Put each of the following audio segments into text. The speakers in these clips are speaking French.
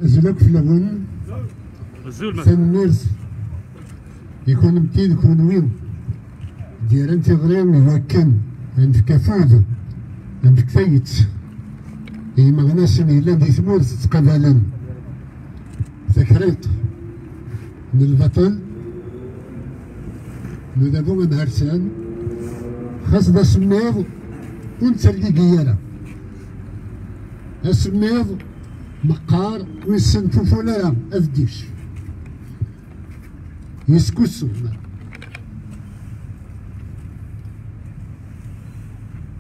زلك في لغون ثمنيرس يكون متين يكون وين ديال انت غريم يوكن عندك كفود عندك فايت ما غناش الا دي ثمور تقبلا ذكريت من البطل ندابو من هرسان خاص دا سميض ونترقي قياله السميض مقار ويسنتو فولا أفديش يسكسو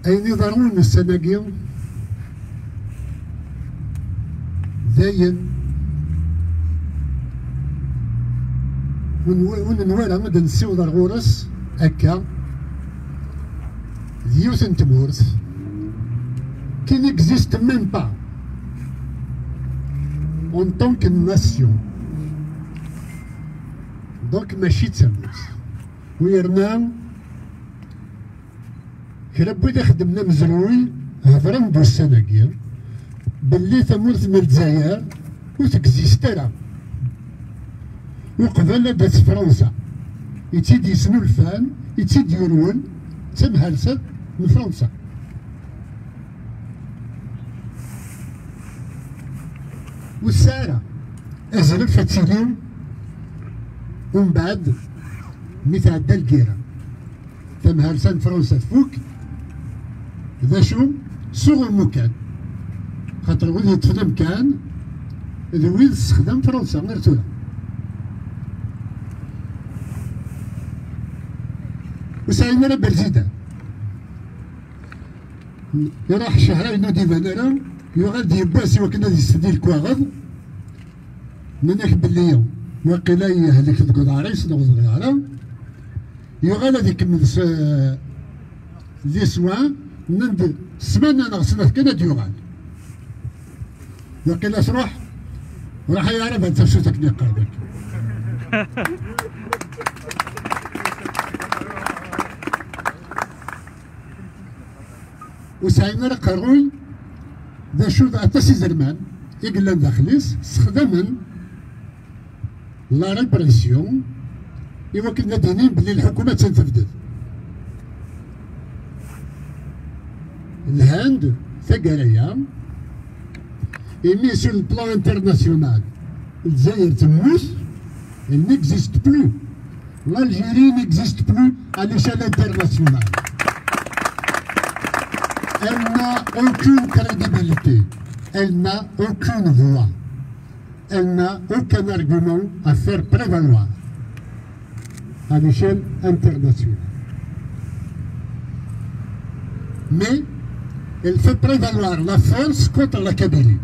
أين يضرون السناقيم داين ونوالى مدى نسيو ذا الغورس هكا ديوث نتمورث qui n'existe même pas en tant que nation. Donc ماشي تسموت ويرنا كرا بغيت خدمنا مزروي هضرا ندو السناكير باللي تمورت من الجزائر وتكزيست راه وقبل دات فرنسا يتيدي يسنو الفان يتيدي يرون تمهرست من فرنسا والسارة أزرق فتيلين ومن بعد متعدى الكيرة تمهرسان فرنسا تفوك ذا شو سوغ المكان خاطر وين يتخدم كان ذا وين تستخدم فرنسا غير تولا وساينا راه برزيدة يروح شهرين ديما راه يغاد يباسي وكنا يستدير كواغض منك باللي وقيلا يهلك القضاريس نغض الغرام يغال هذيك من ذي سوا نند سمانا نغسلت كنا ديوغال وقيلا تروح وراح يعرف انت شو تكنيق هذاك وساينا قروي ذا شو ذا أتاسي زرمان يقلن داخليس استخدمن لا ريبريسيون إوا كنا دينين بلي الحكومة تنتفدد الهند ثقاليا إمي سور البلان انترناسيونال الجزائر تموت elle n'existe plus l'Algérie n'existe plus à l'échelle internationale. Elle n'a aucune crédibilité, elle n'a aucune voix, elle n'a aucun argument à faire prévaloir à l'échelle internationale. Mais elle fait prévaloir la force contre la Kabylie.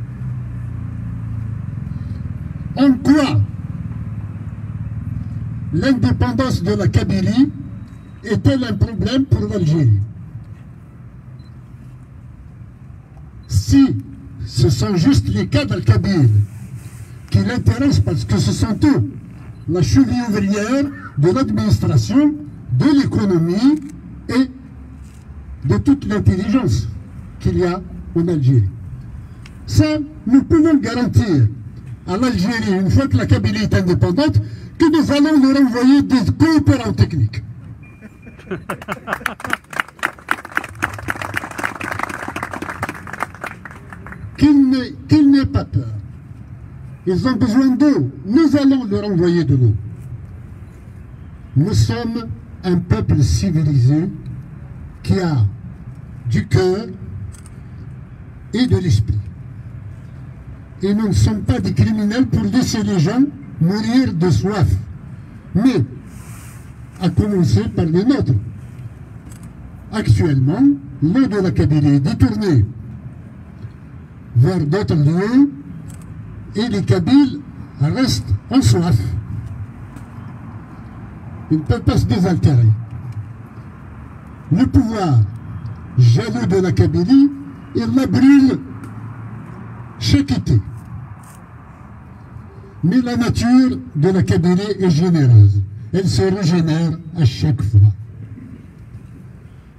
En quoi l'indépendance de la Kabylie est-elle un problème pour l'Algérie? si ce sont juste les cadres kabyles qui l'intéressent, parce que ce sont eux, la cheville ouvrière de l'administration, de l'économie et de toute l'intelligence qu'il y a en Algérie. Ça, nous pouvons garantir à l'Algérie, une fois que la Kabylie est indépendante, que nous allons leur envoyer des coopérants techniques. Qu'ils n'aient pas peur. Ils ont besoin d'eau. Nous allons leur envoyer de l'eau. Nous sommes un peuple civilisé qui a du cœur et de l'esprit. Et nous ne sommes pas des criminels pour laisser les gens mourir de soif. Mais, à commencer par les nôtres. Actuellement, l'eau de la Kabylie est détournée vers d'autres lieux et les Kabyles restent en soif. Ils ne peuvent pas se désaltérer. Le pouvoir jaloux de la Kabylie, il la brûle chaque été. Mais la nature de la Kabylie est généreuse. Elle se régénère à chaque fois.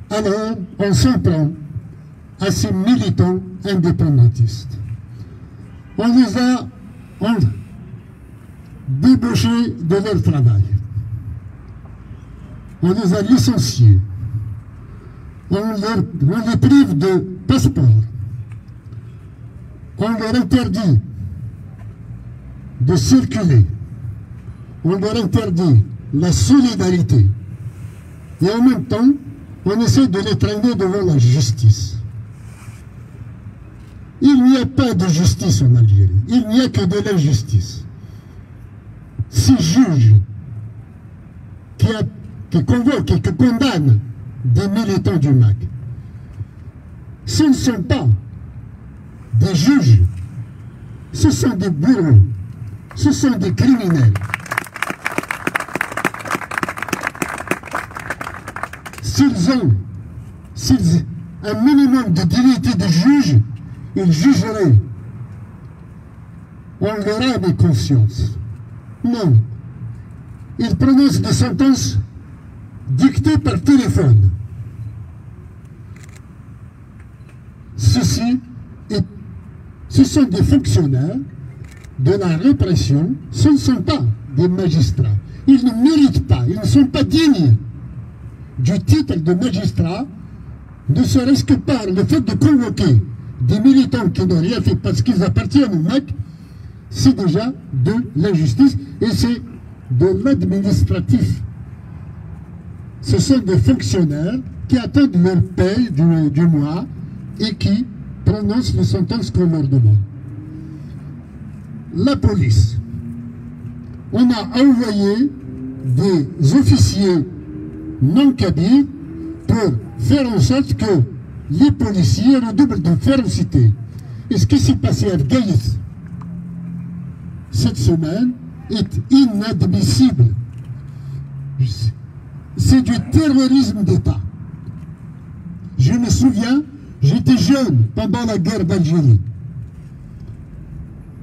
Alors, on s'en prend à ces militants indépendantistes. On les a débauchés de leur travail. On les a licenciés. On les prive de passeport. On leur interdit de circuler. On leur interdit la solidarité. Et en même temps, on essaie de les traîner devant la justice. Il n'y a pas de justice en Algérie. Il n'y a que de l'injustice. Ces juges qui convoquent et qui condamnent des militants du MAC, ce ne sont pas des juges, ce sont des bourreaux, ce sont des criminels. S'ils ont un minimum de dignité de juge, ils jugeraient. On leur a des consciences. Non. Ils prononcent des sentences dictées par téléphone. Ce sont des fonctionnaires de la répression, ce ne sont pas des magistrats. Ils ne méritent pas, ils ne sont pas dignes du titre de magistrat, ne serait-ce que par le fait de convoquer des militants qui n'ont rien fait parce qu'ils appartiennent au MAC, c'est déjà de l'injustice et c'est de l'administratif. Ce sont des fonctionnaires qui attendent leur paye du mois et qui prononcent les sentences qu'on leur demande. La police, on a envoyé des officiers non kabyles pour faire en sorte que les policiers redoublent de férocité. Et ce qui s'est passé à Gaïs cette semaine est inadmissible. C'est du terrorisme d'État. Je me souviens, j'étais jeune pendant la guerre d'Algérie.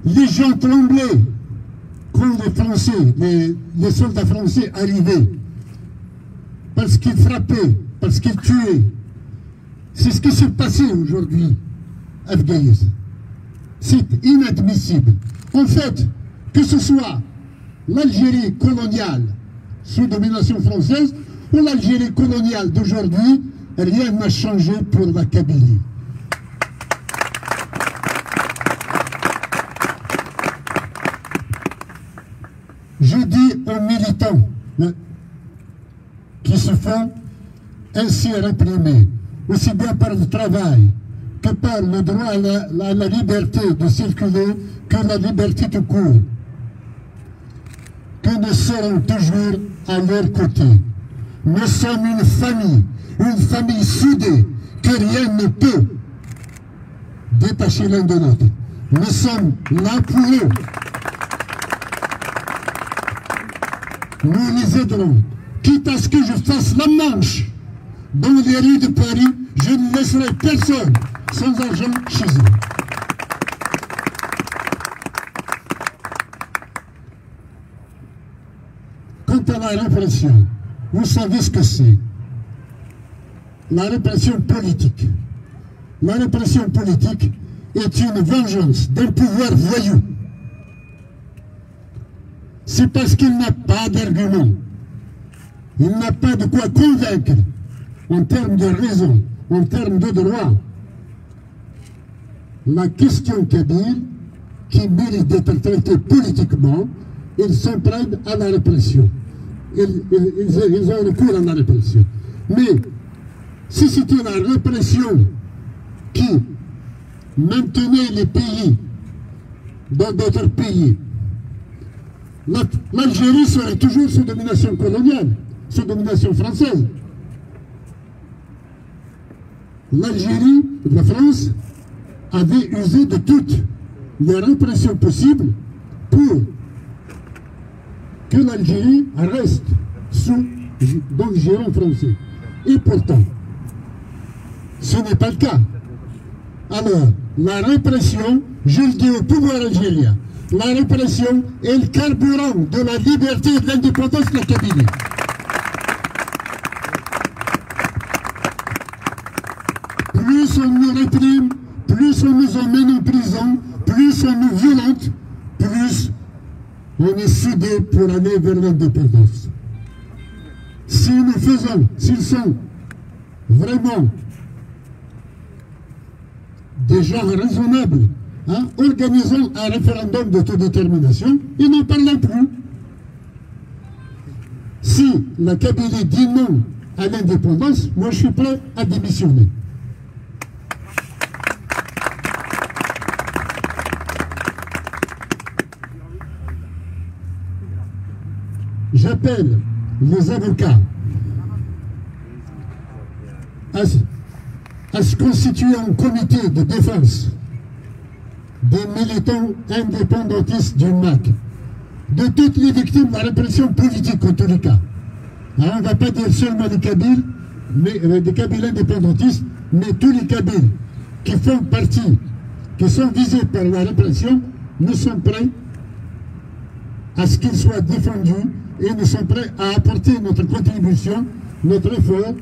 Les gens tremblaient quand les Français, les soldats français arrivaient. Parce qu'ils frappaient, parce qu'ils tuaient. C'est ce qui s'est passé aujourd'hui à Gaïs. C'est inadmissible. En fait, que ce soit l'Algérie coloniale sous domination française ou l'Algérie coloniale d'aujourd'hui, rien n'a changé pour la Kabylie. Je dis aux militants qui se font ainsi réprimer, aussi bien par le travail que par le droit à la liberté de circuler, que la liberté de cours, que nous serons toujours à leur côté. Nous sommes une famille soudée, que rien ne peut détacher l'un de l'autre. Nous sommes là pour eux. Nous les aiderons. Quitte à ce que je fasse la manche dans les rues de Paris, je ne laisserai personne sans argent chez eux. Quant à la répression, vous savez ce que c'est. La répression politique. La répression politique est une vengeance d'un pouvoir voyou. C'est parce qu'il n'a pas d'argument. Il n'a pas de quoi convaincre en termes de raison, en termes de droit. La question kabyle, qui mérite d'être traitée politiquement, ils s'en prennent à la répression. Ils ont recours à la répression. Mais si c'était la répression qui maintenait les pays dans d'autres pays, l'Algérie serait toujours sous domination coloniale, sous domination française. L'Algérie, la France, avait usé de toutes les répressions possibles pour que l'Algérie reste sous le giron français. Et pourtant, ce n'est pas le cas. Alors, la répression, je le dis au pouvoir algérien, la répression est le carburant de la liberté et de l'indépendance de la Kabylie. Plus on nous réprime, plus on nous emmène en prison, plus on nous violente, plus on est soudés pour aller vers l'indépendance. Si nous faisons, s'ils sont vraiment des gens raisonnables, hein, organisons un référendum d'autodétermination et n'en parlons plus. Si la Kabylie dit non à l'indépendance, moi je suis prêt à démissionner. J'appelle les avocats à se constituer un comité de défense des militants indépendantistes du MAC, de toutes les victimes de la répression politique en tous les cas. Alors on ne va pas dire seulement les Kabyles, mais des Kabyles indépendantistes, mais tous les Kabyles qui font partie, qui sont visés par la répression, nous sommes prêts à ce qu'ils soient défendus et nous sommes prêts à apporter notre contribution, notre effort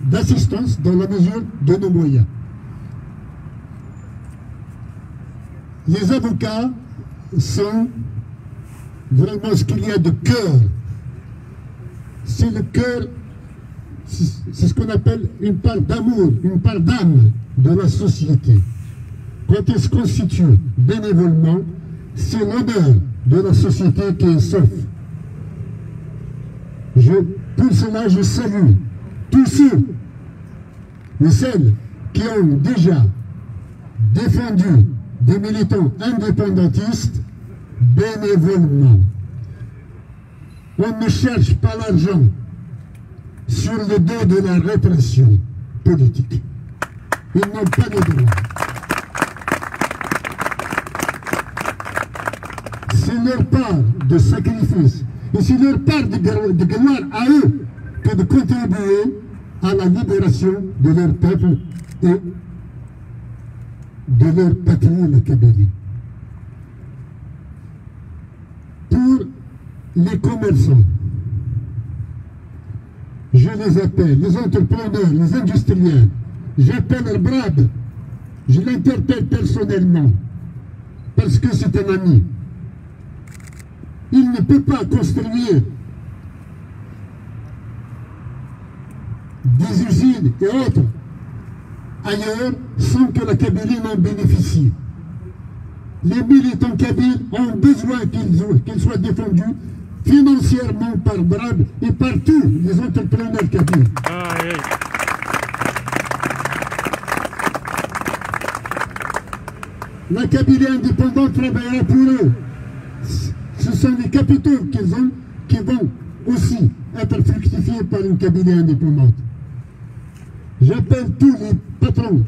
d'assistance dans la mesure de nos moyens. Les avocats sont vraiment ce qu'il y a de cœur. C'est le cœur, c'est ce qu'on appelle une part d'amour, une part d'âme de la société. Quand ils se constituent bénévolement, c'est l'honneur de la société qui est sauf. Pour cela, je salue tous ceux et celles qui ont déjà défendu des militants indépendantistes bénévolement. On ne cherche pas l'argent sur le dos de la répression politique. Ils n'ont pas de droit. C'est leur part de sacrifice et c'est leur part de gloire à eux que de contribuer à la libération de leur peuple et de leur patrie, la Kabylie. Pour les commerçants, je les appelle, les entrepreneurs, les industriels, j'appelle Brab, je l'interpelle personnellement, parce que c'est un ami. Il ne peut pas construire des usines et autres ailleurs sans que la Kabylie n'en bénéficie. Les militants kabyles ont besoin qu'ils soient défendus financièrement par Brab et par tous les entrepreneurs kabyles. La Kabylie indépendante travaillera pour eux. Ce sont les capitaux qu'ils ont qui vont aussi être fructifiés par une Kabylie indépendante. J'appelle tous les patrons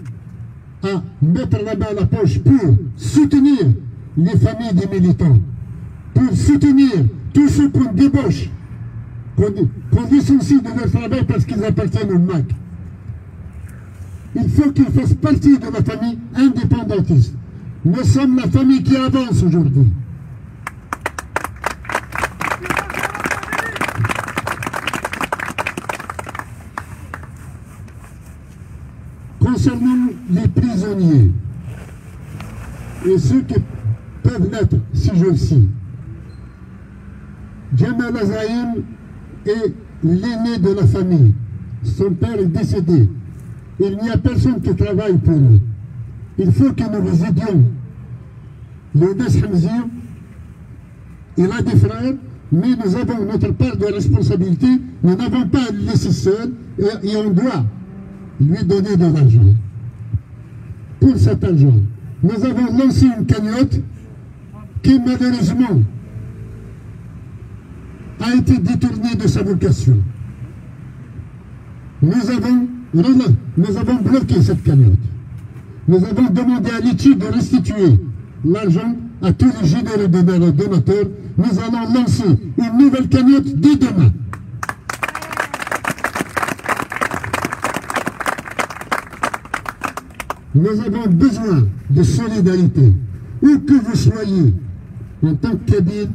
à mettre la main à la poche pour soutenir les familles des militants, pour soutenir tous ceux qu'on débauche, qu'on licencie de leur travail parce qu'ils appartiennent au MAC. il faut qu'il fasse partie de la famille indépendantiste. Nous sommes la famille qui avance aujourd'hui. Concernant les prisonniers et ceux qui peuvent l'être ces jours-ci, Jamal Azraïm est l'aîné de la famille. Son père est décédé. Il n'y a personne qui travaille pour lui. Il faut que nous les aidions. Léonas Hamzir, il a des frères, mais nous avons notre part de responsabilité. Nous n'avons pas à le laisser seul et on doit lui donner de l'argent. Pour cet argent, nous avons lancé une cagnotte qui malheureusement a été détournée de sa vocation. Nous avons bloqué cette cagnotte. Nous avons demandé à l'ITI de restituer l'argent à tous les généreux donateurs. Nous allons lancer une nouvelle cagnotte dès demain. Nous avons besoin de solidarité. Où que vous soyez, en tant que Kabyle,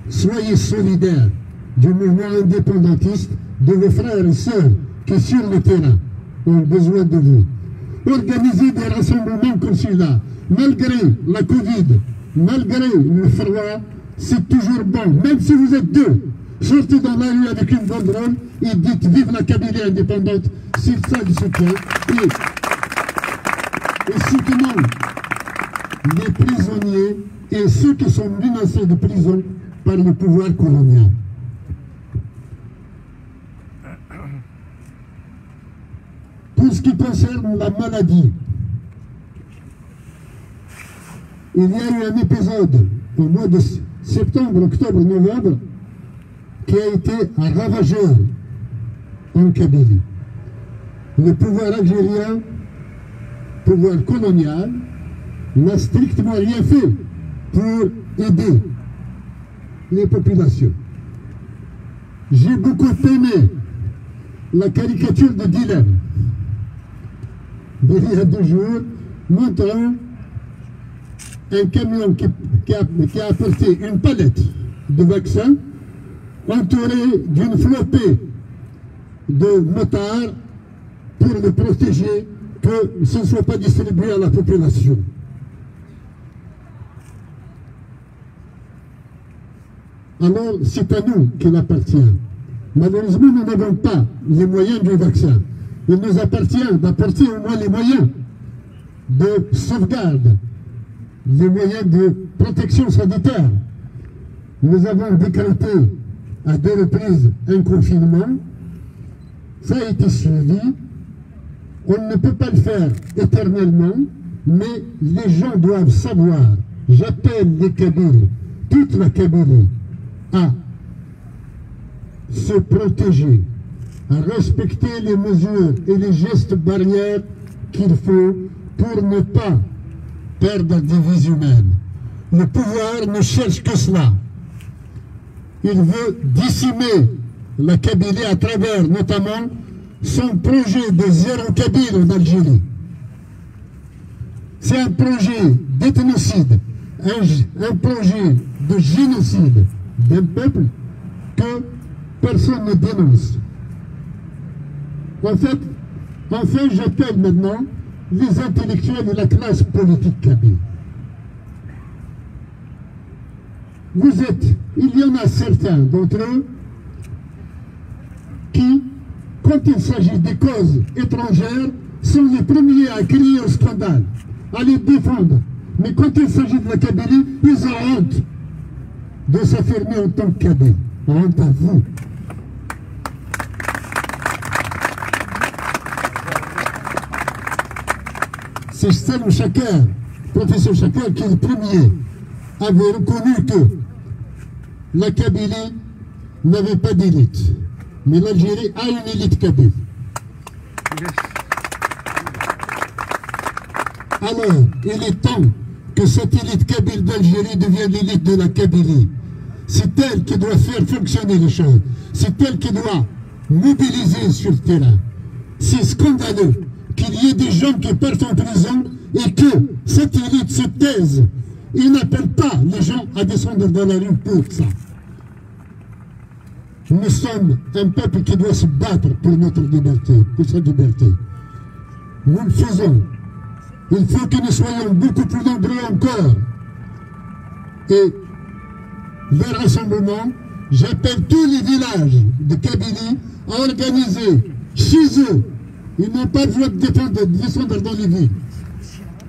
soyez solidaires du mouvement indépendantiste, de vos frères et sœurs qui, sur le terrain, ont besoin de vous. Organisez des rassemblements comme celui-là. Malgré la Covid, malgré le froid, c'est toujours bon. Même si vous êtes deux, sortez dans la rue avec une banderole et dites « Vive la Kabylie indépendante », c'est ça du soutien. Et soutenons les prisonniers et ceux qui sont menacés de prison par le pouvoir colonial. Pour ce qui concerne la maladie, il y a eu un épisode au mois de septembre, octobre, novembre qui a été un ravageur en Kabylie. Le pouvoir algérien, pouvoir colonial, n'a strictement rien fait pour aider les populations. J'ai beaucoup aimé la caricature de Dylan d'il y a 2 jours, montrant un camion qui a apporté une palette de vaccins entouré d'une flopée de motards pour le protéger, que ce ne soit pas distribué à la population. Alors, c'est à nous qu'il appartient. Malheureusement, nous n'avons pas les moyens du vaccin. Il nous appartient d'apporter au moins les moyens de sauvegarde, les moyens de protection sanitaire. Nous avons décrété à 2 reprises un confinement. Ça a été suivi. On ne peut pas le faire éternellement, mais les gens doivent savoir. J'appelle les Kabyles, toute la Kabylie, à se protéger, à respecter les mesures et les gestes barrières qu'il faut pour ne pas perdre des vies humaines. Le pouvoir ne cherche que cela. Il veut décimer la Kabylie à travers notamment son projet de zéro Kabyle en Algérie. C'est un projet d'ethnocide, un projet de génocide d'un peuple que personne ne dénonce. En fait, j'appelle maintenant les intellectuels et la classe politique kabyle. Il y en a certains d'entre eux qui, quand il s'agit des causes étrangères, sont les premiers à crier au scandale, à les défendre. Mais quand il s'agit de la Kabylie, ils ont honte de s'affirmer en tant que Kabyle. Honte à vous. C'est Salim Chaker, professeur Chaker, qui le premier avait reconnu que la Kabylie n'avait pas d'élite. Mais l'Algérie a une élite kabyle. Alors, il est temps que cette élite kabyle d'Algérie devienne l'élite de la Kabylie. C'est elle qui doit faire fonctionner les choses. C'est elle qui doit mobiliser sur le terrain. C'est scandaleux qu'il y ait des gens qui partent en prison et que cette élite se taise. Ils n'appellent pas les gens à descendre dans la rue pour ça. Nous sommes un peuple qui doit se battre pour notre liberté, pour sa liberté. Nous le faisons. Il faut que nous soyons beaucoup plus nombreux encore. Et le rassemblement, j'appelle tous les villages de Kabylie à organiser chez eux. Ils n'ont pas besoin de descendre dans les villes.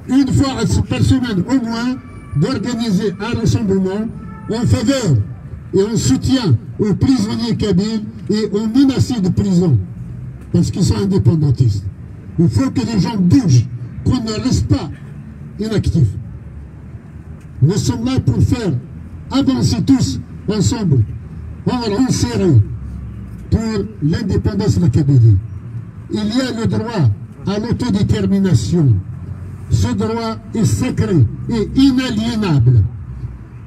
Une fois par semaine au moins, d'organiser un rassemblement en faveur et en soutien aux prisonniers kabyles et aux menacés de prison, parce qu'ils sont indépendantistes. Il faut que les gens bougent, qu'on ne reste pas inactifs. Nous sommes là pour faire avancer tous ensemble, en rang serré, pour l'indépendance de la Kabylie. Il y a le droit à l'autodétermination. Ce droit est sacré et inaliénable.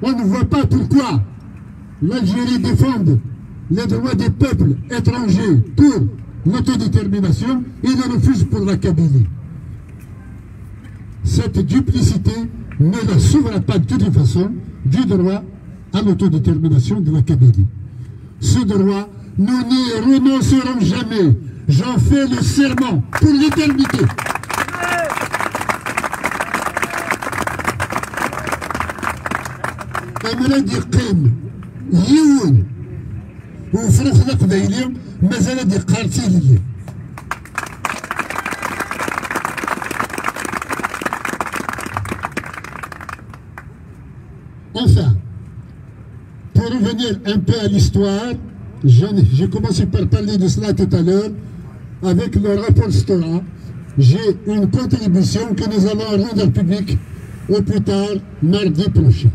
On ne voit pas pourquoi l'Algérie défend les droits des peuples étrangers pour l'autodétermination et le refuse pour la Kabylie. Cette duplicité ne la sauvera pas de toute façon du droit à l'autodétermination de la Kabylie. Ce droit, nous n'y renoncerons jamais. J'en fais le serment pour l'éternité. أنا دي قيم يون وفرق قبايلي مازال دي قارتي لي. Enfin, pour revenir un peu à l'histoire, j'ai commencé par parler de cela tout à l'heure, avec le rapport Stora, j'ai une contribution que nous allons rendre publique au plus tard mardi prochain.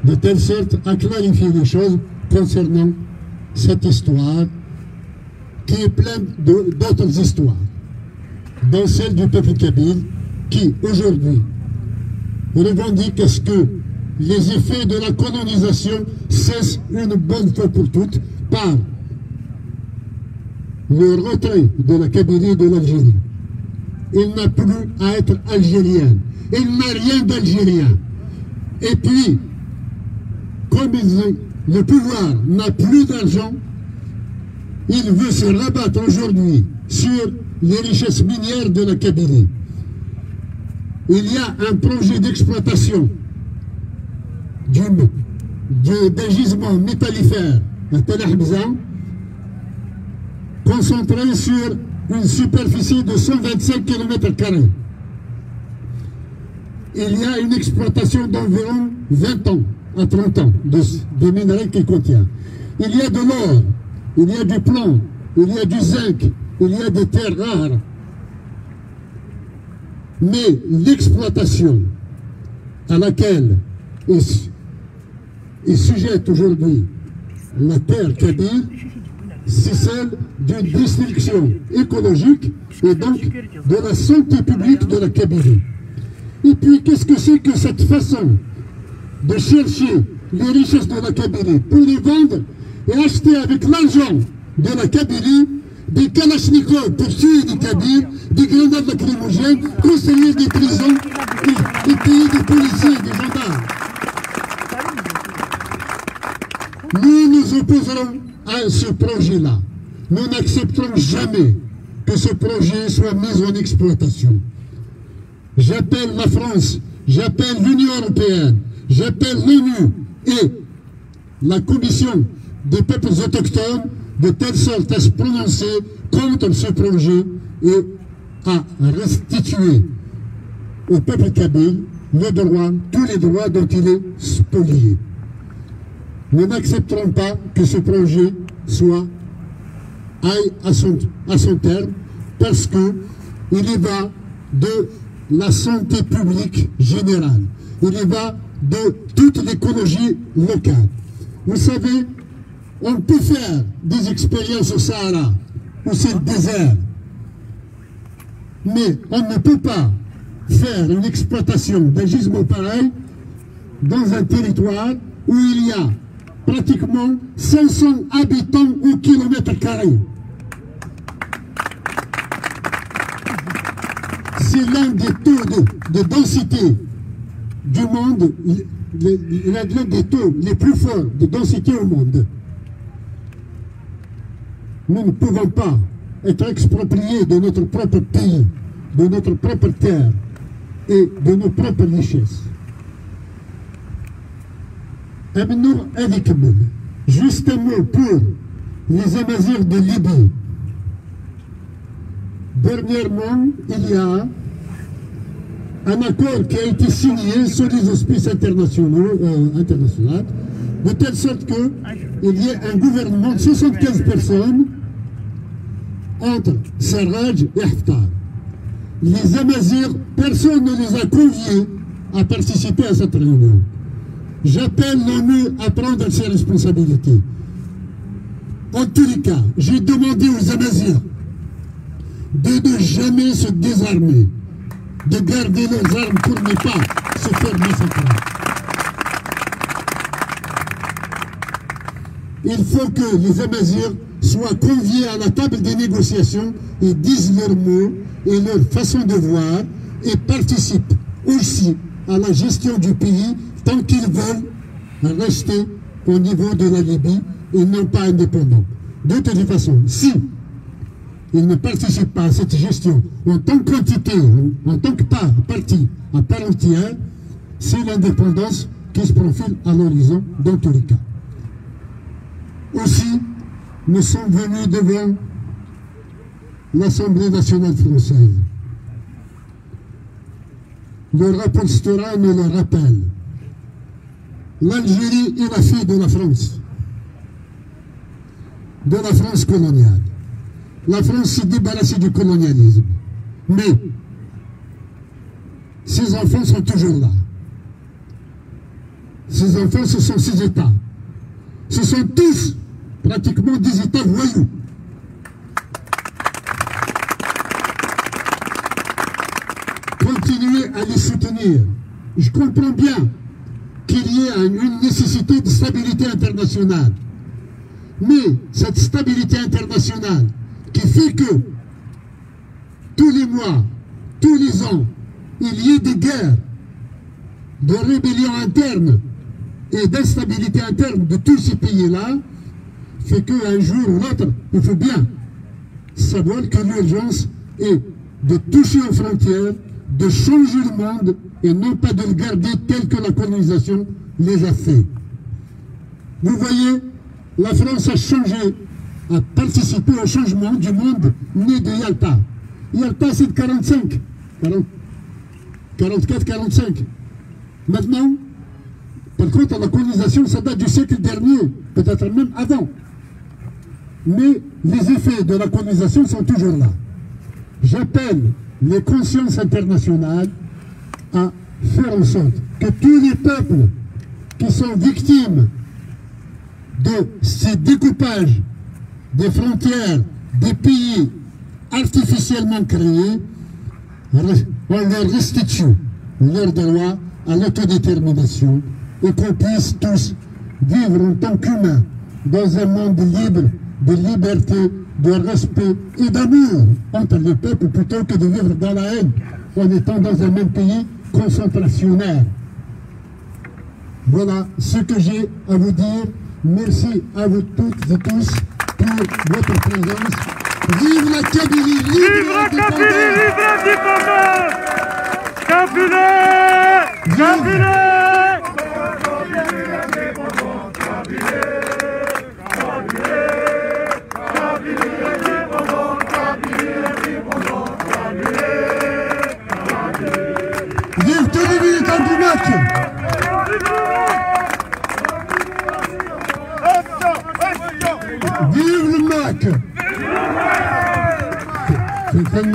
De telle sorte à clarifier les choses concernant cette histoire qui est pleine d'autres histoires, dont celle du peuple kabyle qui, aujourd'hui, revendique à ce que les effets de la colonisation cessent une bonne fois pour toutes par le retrait de la Kabylie et de l'Algérie. Il n'a plus à être algérien, il n'a rien d'algérien. Et puis, comme le pouvoir n'a plus d'argent, il veut se rabattre aujourd'hui sur les richesses minières de la Kabylie. Il y a un projet d'exploitation d'un gisement métallifère à Tel Hamza, concentré sur une superficie de 125 km². Il y a une exploitation d'environ 20 ans à 30 ans de minerais qu'il contient. Il y a de l'or, il y a du plomb, il y a du zinc, il y a des terres rares. Mais l'exploitation à laquelle est sujette aujourd'hui la terre kabyle, c'est celle d'une destruction écologique et donc de la santé publique de la Kabylie. Et puis, qu'est-ce que c'est que cette façon de chercher les richesses de la Kabylie pour les vendre et acheter avec l'argent de la Kabylie des kalachnikovs pour tuer des Kabyles, des grenades lacrymogènes, construire des prisons et payer des policiers, des gendarmes. Nous nous opposerons à ce projet-là. Nous n'accepterons jamais que ce projet soit mis en exploitation. J'appelle la France, j'appelle l'Union européenne, j'appelle l'ONU et la Commission des peuples autochtones de telle sorte à se prononcer contre ce projet et à restituer au peuple kabyle le droit, tous les droits dont il est spolié. Nous n'accepterons pas que ce projet aille à son terme parce qu'il y va de la santé publique générale. Il y va de toute l'écologie locale. Vous savez, on peut faire des expériences au Sahara, où c'est le désert, mais on ne peut pas faire une exploitation d'un gisement pareil dans un territoire où il y a pratiquement 500 habitants au kilomètre carré. c'est l'un des taux de densité du monde, l'un des taux les plus forts de densité au monde. Nous ne pouvons pas être expropriés de notre propre pays, de notre propre terre et de nos propres richesses. Juste un mot pour les Amazirs de Libye. Dernièrement, il y a un accord qui a été signé sur les auspices internationaux, de telle sorte qu'il y ait un gouvernement de 75 personnes entre Sarraj et Haftar. Les Amazirs, personne ne les a conviés à participer à cette réunion. J'appelle l'ONU à prendre ses responsabilités. En tous les cas, j'ai demandé aux Amazirs de ne jamais se désarmer, de garder leurs armes pour ne pas se faire massacrer. Il faut que les Amazirs soient conviés à la table des négociations et disent leurs mots et leur façon de voir et participent aussi à la gestion du pays tant qu'ils veulent rester au niveau de la Libye et non pas indépendants. De toute façon, si ils ne participent pas à cette gestion en tant qu'entité, en tant que parti à part entière, c'est l'indépendance qui se profile à l'horizon dans tous les cas. Aussi, nous sommes venus devant l'Assemblée nationale française. Le rapport Stora nous le rappelle. L'Algérie est la fille de la France coloniale. La France s'est débarrassée du colonialisme. Mais ses enfants sont toujours là. Ces enfants, ce sont ces États. Ce sont tous pratiquement des États voyous. Continuez à les soutenir. Je comprends bien qu'il y ait une nécessité de stabilité internationale. Mais cette stabilité internationale qui fait que tous les mois, tous les ans, il y ait des guerres, de rébellions internes et d'instabilité interne de tous ces pays-là, fait qu'un jour ou l'autre, il faut bien savoir que l'urgence est de toucher aux frontières, de changer le monde et non pas de le garder tel que la colonisation les a fait. Vous voyez, la France a changé, a participé au changement du monde né de Yalta. Yalta, c'est de 44-45. Maintenant, par contre, la colonisation, ça date du siècle dernier, peut-être même avant. Mais les effets de la colonisation sont toujours là. J'appelle les consciences internationales à faire en sorte que tous les peuples qui sont victimes de ces découpages des frontières des pays artificiellement créés, on leur restitue leur droit à l'autodétermination et qu'on puisse tous vivre en tant qu'humains dans un monde libre, de liberté, de respect et d'amour entre les peuples plutôt que de vivre dans la haine en étant dans un même pays concentrationnaire. Voilà ce que j'ai à vous dire. Merci à vous toutes et tous pour votre présence. Vive la Kabylie, vive l'indépendance! Kabylie! Vive tous les militants du MAC! Vive le MAC! C'est une